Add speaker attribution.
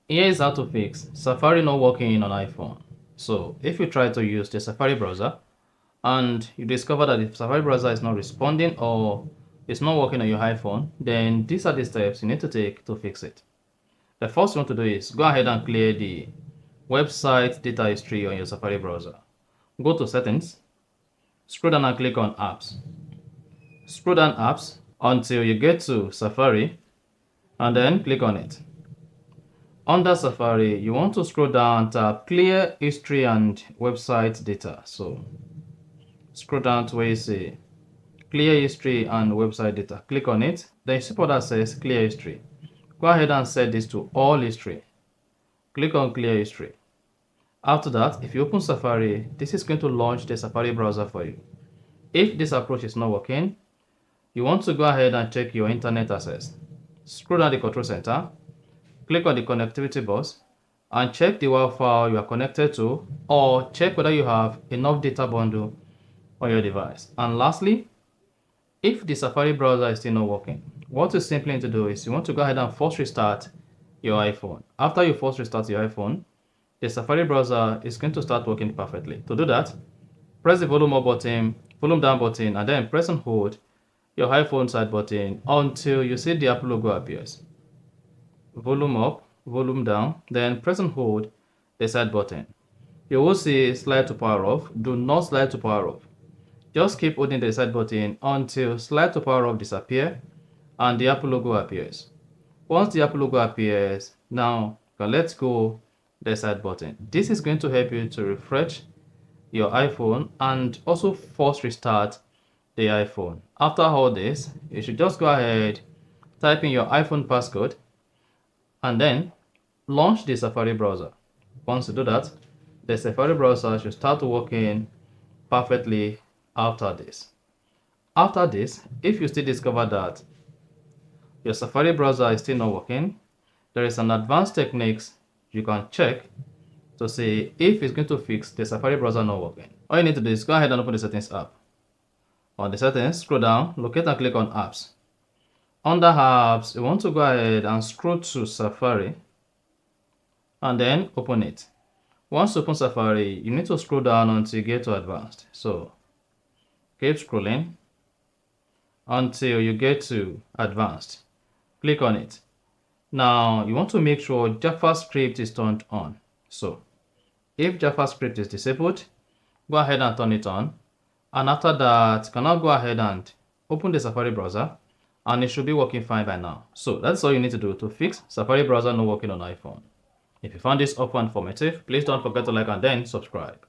Speaker 1: Here is how to fix Safari not working on iPhone. So if you try to use the Safari browser and you discover that the Safari browser is not responding or it's not working on your iPhone, then these are the steps you need to take to fix it. The first one to do is go ahead and clear the website data history on your Safari browser. Go to settings, scroll down and click on apps. Scroll down apps until you get to Safari and then click on it. Under Safari, you want to scroll down, tap clear history and website data. So scroll down to where you see clear history and website data. Click on it. Then you see what that says clear history. Go ahead and set this to all history. Click on clear history. After that, if you open Safari, this is going to launch the Safari browser for you. If this approach is not working, you want to go ahead and check your internet access. Scroll down the control center, click on the connectivity box, and check the Wi-Fi you are connected to, or check whether you have enough data bundle on your device. And lastly, if the Safari browser is still not working, what you simply need to do is you want to go ahead and force restart your iPhone. After you force restart your iPhone, the Safari browser is going to start working perfectly. To do that, press the volume up button, volume down button, and then press and hold your iPhone side button until you see the Apple logo appears. Volume up, volume down, then press and hold the side button. You will see slide to power off. Do not slide to power off. Just keep holding the side button until slide to power off disappear and the Apple logo appears. Once the Apple logo appears, now you can let go the side button. This is going to help you to refresh your iPhone and also force restart the iPhone. After all this, you should just go ahead, type in your iPhone passcode, and then launch the Safari browser. Once you do that, the Safari browser should start working perfectly after this. After this, if you still discover that your Safari browser is still not working, there is an advanced techniques you can check to see if it's going to fix the Safari browser not working. All you need to do is go ahead and open the settings app. On the settings, scroll down, locate and click on apps. Under apps, you want to go ahead and scroll to Safari and then open it. Once you open Safari, you need to scroll down until you get to advanced. So keep scrolling until you get to advanced. Click on it. Now you want to make sure JavaScript is turned on. So if JavaScript is disabled, go ahead and turn it on. And after that, you can now go ahead and open the Safari browser and it should be working fine by now. So that's all you need to do to fix Safari browser not working on iPhone. If you found this helpful and informative, please don't forget to like and then subscribe.